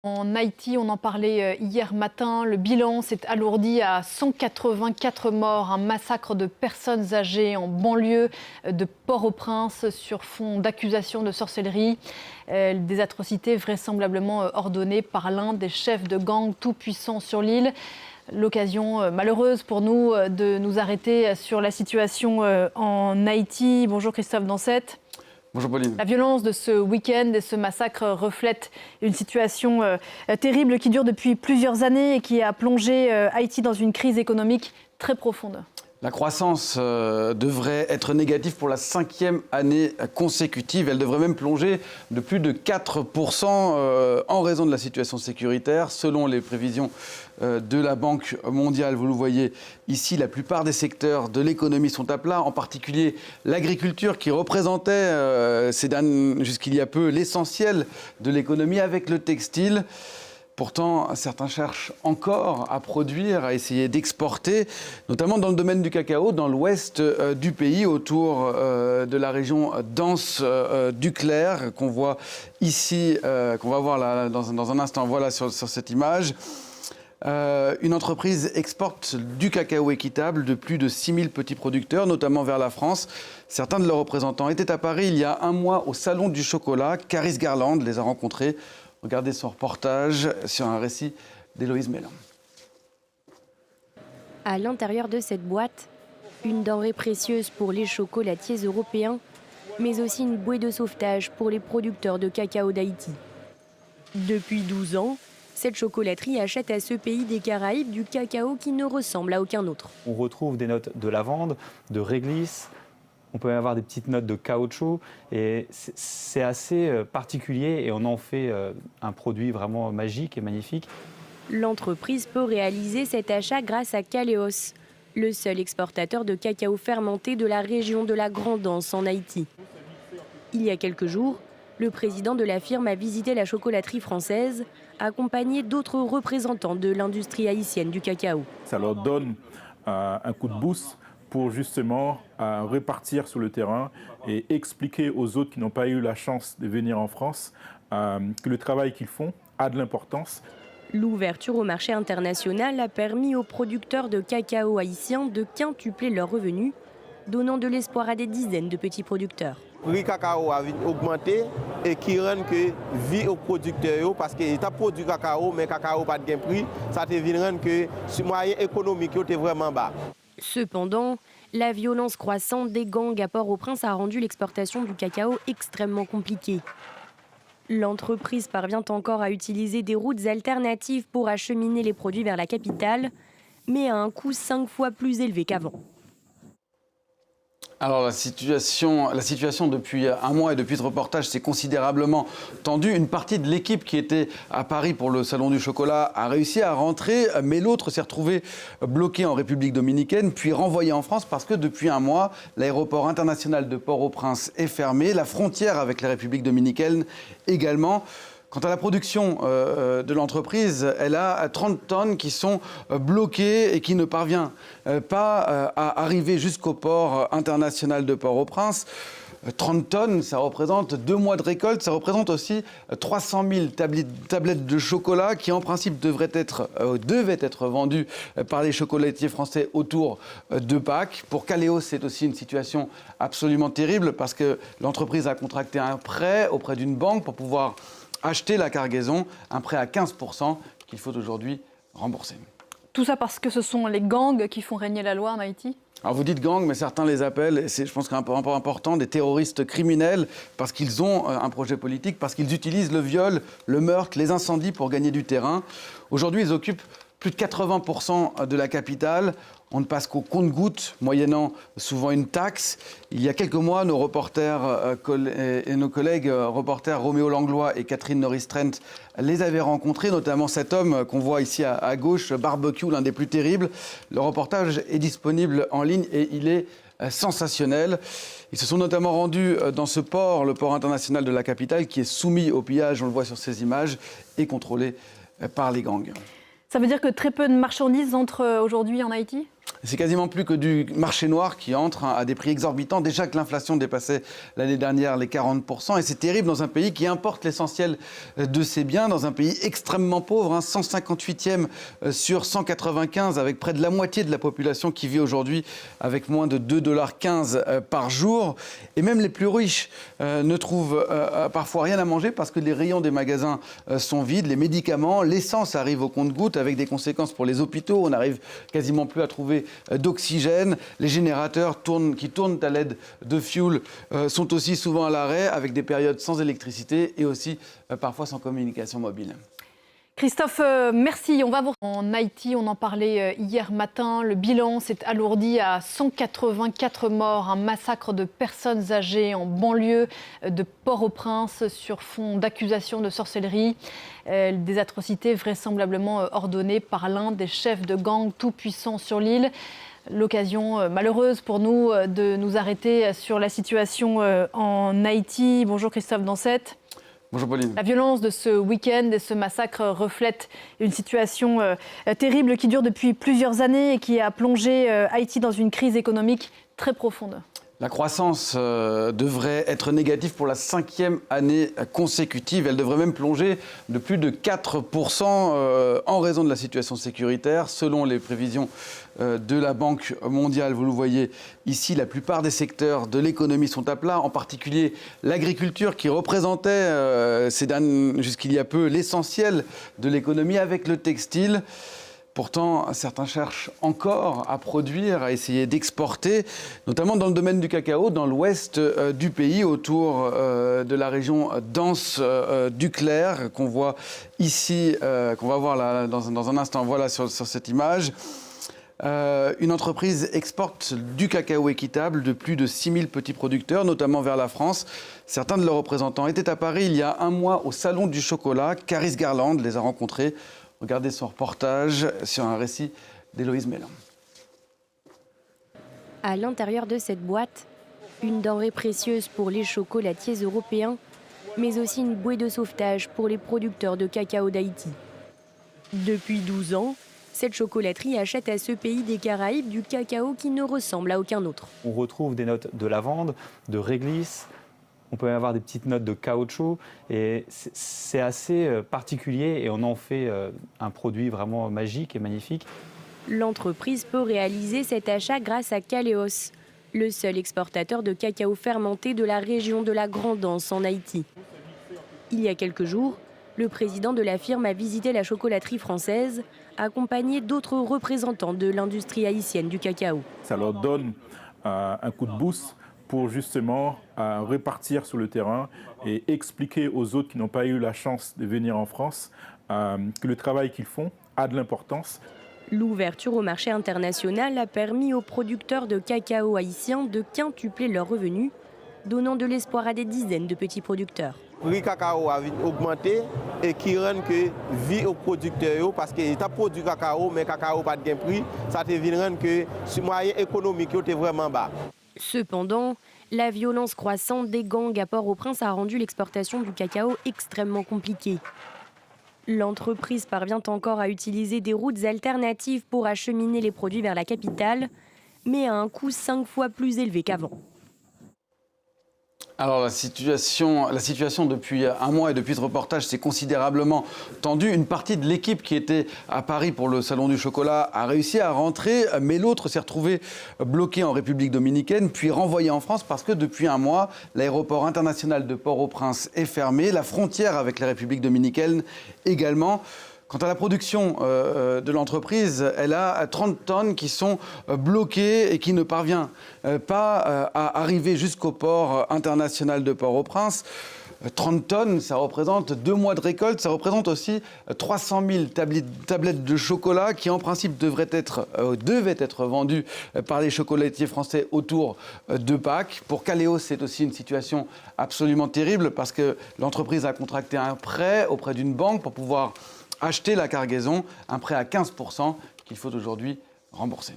En Haïti, on en parlait hier matin, le bilan s'est alourdi à 184 morts, un massacre de personnes âgées en banlieue de Port-au-Prince sur fond d'accusations de sorcellerie. Des atrocités vraisemblablement ordonnées par l'un des chefs de gang tout-puissants sur l'île. L'occasion malheureuse pour nous de nous arrêter sur la situation en Haïti. Bonjour Christophe Dansette. Bonjour Pauline. La violence de ce week-end et ce massacre reflètent une situation terrible qui dure depuis plusieurs années et qui a plongé Haïti dans une crise économique très profonde. La croissance devrait être négative pour la 5e année consécutive. Elle devrait même plonger de plus de 4% en raison de la situation sécuritaire. Selon les prévisions de la Banque mondiale, vous le voyez ici, la plupart des secteurs de l'économie sont à plat, en particulier l'agriculture qui représentait jusqu'il y a peu l'essentiel de l'économie avec le textile. Pourtant, certains cherchent encore à produire, à essayer d'exporter, notamment dans le domaine du cacao, dans l'ouest du pays, autour de la région dense du Clair, qu'on voit ici, qu'on va voir là, dans un instant. Voilà sur cette image. Une entreprise exporte du cacao équitable de plus de 6000 petits producteurs, notamment vers la France. Certains de leurs représentants étaient à Paris il y a un mois au Salon du Chocolat. Caris Garland les a rencontrés. Regardez son reportage sur un récit d'Héloïse Mélin. À l'intérieur de cette boîte, une denrée précieuse pour les chocolatiers européens, mais aussi une bouée de sauvetage pour les producteurs de cacao d'Haïti. Depuis 12 ans, cette chocolaterie achète à ce pays des Caraïbes du cacao qui ne ressemble à aucun autre. On retrouve des notes de lavande, de réglisse. On peut avoir des petites notes de caoutchouc et c'est assez particulier et on en fait un produit vraiment magique et magnifique. L'entreprise peut réaliser cet achat grâce à Caléos, le seul exportateur de cacao fermenté de la région de la Grande Anse en Haïti. Il y a quelques jours, le président de la firme a visité la chocolaterie française, accompagné d'autres représentants de l'industrie haïtienne du cacao. Ça leur donne un coup de boost pour justement repartir sur le terrain et expliquer aux autres qui n'ont pas eu la chance de venir en France que le travail qu'ils font a de l'importance. L'ouverture au marché international a permis aux producteurs de cacao haïtiens de quintupler leurs revenus, donnant de l'espoir à des dizaines de petits producteurs. Le prix cacao a augmenté et qui rend que vie aux producteurs parce qu'ils ont produit cacao mais cacao pas de prix, ça te rend que ce moyen économique est vraiment bas. Cependant, la violence croissante des gangs à Port-au-Prince a rendu l'exportation du cacao extrêmement compliquée. L'entreprise parvient encore à utiliser des routes alternatives pour acheminer les produits vers la capitale, mais à un coût 5 fois plus élevé qu'avant. Alors la situation depuis un mois et depuis ce reportage s'est considérablement tendue. Une partie de l'équipe qui était à Paris pour le Salon du Chocolat a réussi à rentrer, mais l'autre s'est retrouvé bloqué en République dominicaine, puis renvoyé en France parce que depuis un mois, l'aéroport international de Port-au-Prince est fermé, la frontière avec la République dominicaine également. Quant à la production de l'entreprise, elle a 30 tonnes qui sont bloquées et qui ne parvient pas à arriver jusqu'au port international de Port-au-Prince. 30 tonnes, ça représente 2 mois de récolte, ça représente aussi 300 000 tablettes de chocolat qui en principe devaient être vendues par les chocolatiers français autour de Pâques. Pour Caléos, c'est aussi une situation absolument terrible parce que l'entreprise a contracté un prêt auprès d'une banque pour pouvoir acheter la cargaison, un prêt à 15% qu'il faut aujourd'hui rembourser. Tout ça parce que ce sont les gangs qui font régner la loi en Haïti ? Alors vous dites gang, mais certains les appellent, et je pense qu'un peu important, des terroristes criminels, parce qu'ils ont un projet politique, parce qu'ils utilisent le viol, le meurtre, les incendies pour gagner du terrain. Aujourd'hui, ils occupent plus de 80% de la capitale. On ne passe qu'au compte-gouttes, moyennant souvent une taxe. Il y a quelques mois, nos reporters et nos collègues reporters Roméo Langlois et Catherine Norris-Trent les avaient rencontrés, notamment cet homme qu'on voit ici à gauche, Barbecue, l'un des plus terribles. Le reportage est disponible en ligne et il est sensationnel. Ils se sont notamment rendus dans ce port, le port international de la capitale, qui est soumis au pillage, on le voit sur ces images, et contrôlé par les gangs. Ça veut dire que très peu de marchandises entrent aujourd'hui en Haïti ? C'est quasiment plus que du marché noir qui entre à des prix exorbitants. Déjà que l'inflation dépassait l'année dernière les 40%. Et c'est terrible dans un pays qui importe l'essentiel de ses biens, dans un pays extrêmement pauvre, 158e sur 195, avec près de la moitié de la population qui vit aujourd'hui avec moins de 2,15 $ par jour. Et même les plus riches ne trouvent parfois rien à manger parce que les rayons des magasins sont vides. Les médicaments, l'essence arrive au compte-gouttes avec des conséquences pour les hôpitaux. On n'arrive quasiment plus à trouver d'oxygène. Les générateurs qui tournent à l'aide de fioul sont aussi souvent à l'arrêt avec des périodes sans électricité et aussi parfois sans communication mobile. Christophe, merci. On va vous... En Haïti, on en parlait hier matin. Le bilan s'est alourdi à 184 morts. Un massacre de personnes âgées en banlieue de Port-au-Prince sur fond d'accusations de sorcellerie. Des atrocités vraisemblablement ordonnées par l'un des chefs de gang tout-puissants sur l'île. L'occasion malheureuse pour nous de nous arrêter sur la situation en Haïti. Bonjour Christophe Dansette. Bonjour Pauline. La violence de ce week-end et ce massacre reflète une situation terrible qui dure depuis plusieurs années et qui a plongé Haïti dans une crise économique très profonde. La croissance devrait être négative pour la 5e année consécutive. Elle devrait même plonger de plus de 4% en raison de la situation sécuritaire. Selon les prévisions de la Banque mondiale, vous le voyez ici, la plupart des secteurs de l'économie sont à plat, en particulier l'agriculture qui représentait jusqu'il y a peu l'essentiel de l'économie avec le textile. Pourtant, certains cherchent encore à produire, à essayer d'exporter, notamment dans le domaine du cacao, dans l'ouest du pays, autour de la région dense du Clair, qu'on voit ici, qu'on va voir là, dans un instant, voilà sur cette image. Une entreprise exporte du cacao équitable de plus de 6000 petits producteurs, notamment vers la France. Certains de leurs représentants étaient à Paris il y a un mois au Salon du Chocolat. Caris Garland les a rencontrés. Regardez son reportage sur un récit d'Héloïse Mélin. À l'intérieur de cette boîte, une denrée précieuse pour les chocolatiers européens, mais aussi une bouée de sauvetage pour les producteurs de cacao d'Haïti. Depuis 12 ans, cette chocolaterie achète à ce pays des Caraïbes du cacao qui ne ressemble à aucun autre. On retrouve des notes de lavande, de réglisse. On peut avoir des petites notes de caoutchouc et c'est assez particulier et on en fait un produit vraiment magique et magnifique. L'entreprise peut réaliser cet achat grâce à Caléos, le seul exportateur de cacao fermenté de la région de la Grande Anse en Haïti. Il y a quelques jours, le président de la firme a visité la chocolaterie française, accompagné d'autres représentants de l'industrie haïtienne du cacao. Ça leur donne un coup de boost pour justement repartir sur le terrain et expliquer aux autres qui n'ont pas eu la chance de venir en France que le travail qu'ils font a de l'importance. L'ouverture au marché international a permis aux producteurs de cacao haïtiens de quintupler leurs revenus, donnant de l'espoir à des dizaines de petits producteurs. Le prix cacao a augmenté et qui rend que vie aux producteurs parce qu'ils ont produit cacao mais cacao pas de prix, ça te rend que le moyen économique est vraiment bas. Cependant, la violence croissante des gangs à Port-au-Prince a rendu l'exportation du cacao extrêmement compliquée. L'entreprise parvient encore à utiliser des routes alternatives pour acheminer les produits vers la capitale, mais à un coût 5 fois plus élevé qu'avant. Alors la situation depuis un mois et depuis ce reportage s'est considérablement tendue. Une partie de l'équipe qui était à Paris pour le Salon du Chocolat a réussi à rentrer, mais l'autre s'est retrouvé bloqué en République dominicaine, puis renvoyé en France parce que depuis un mois, l'aéroport international de Port-au-Prince est fermé, la frontière avec la République dominicaine également. Quant à la production de l'entreprise, elle a 30 tonnes qui sont bloquées et qui ne parvient pas à arriver jusqu'au port international de Port-au-Prince. 30 tonnes, ça représente 2 mois de récolte, ça représente aussi 300 000 tablettes de chocolat qui en principe devaient être vendues par les chocolatiers français autour de Pâques. Pour Caléos, c'est aussi une situation absolument terrible parce que l'entreprise a contracté un prêt auprès d'une banque pour pouvoir acheter la cargaison, un prêt à 15% qu'il faut aujourd'hui rembourser.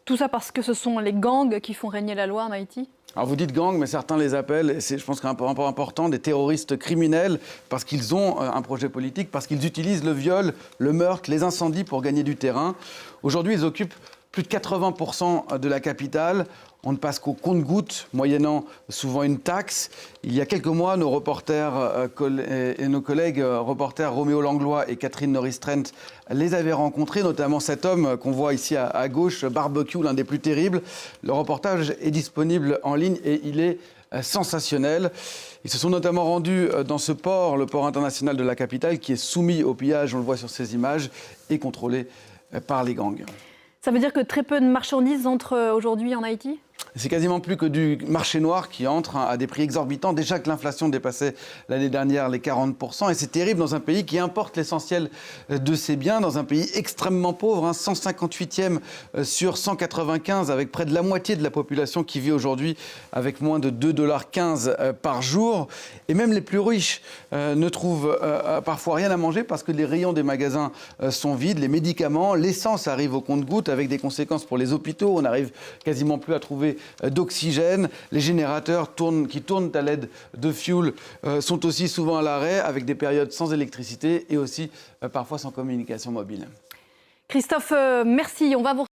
Tout ça parce que ce sont les gangs qui font régner la loi en Haïti ? Alors vous dites gang, mais certains les appellent, et c'est je pense qu'un point important, des terroristes criminels, parce qu'ils ont un projet politique, parce qu'ils utilisent le viol, le meurtre, les incendies pour gagner du terrain. Aujourd'hui, ils occupent plus de 80% de la capitale. On ne passe qu'au compte-gouttes, moyennant souvent une taxe. Il y a quelques mois, nos reporters et nos collègues reporters Roméo Langlois et Catherine Norris-Trent les avaient rencontrés, notamment cet homme qu'on voit ici à gauche, Barbecue, l'un des plus terribles. Le reportage est disponible en ligne et il est sensationnel. Ils se sont notamment rendus dans ce port, le port international de la capitale, qui est soumis au pillage, on le voit sur ces images, et contrôlé par les gangs. Ça veut dire que très peu de marchandises entrent aujourd'hui en Haïti ? C'est quasiment plus que du marché noir qui entre à des prix exorbitants. Déjà que l'inflation dépassait l'année dernière les 40%. Et c'est terrible dans un pays qui importe l'essentiel de ses biens, dans un pays extrêmement pauvre, 158e sur 195, avec près de la moitié de la population qui vit aujourd'hui avec moins de 2,15 $ par jour. Et même les plus riches ne trouvent parfois rien à manger parce que les rayons des magasins sont vides. Les médicaments, l'essence arrive au compte-gouttes avec des conséquences pour les hôpitaux. On n'arrive quasiment plus à trouver d'oxygène. Les générateurs qui tournent à l'aide de fioul sont aussi souvent à l'arrêt avec des périodes sans électricité et aussi parfois sans communication mobile. Christophe, merci. On va vous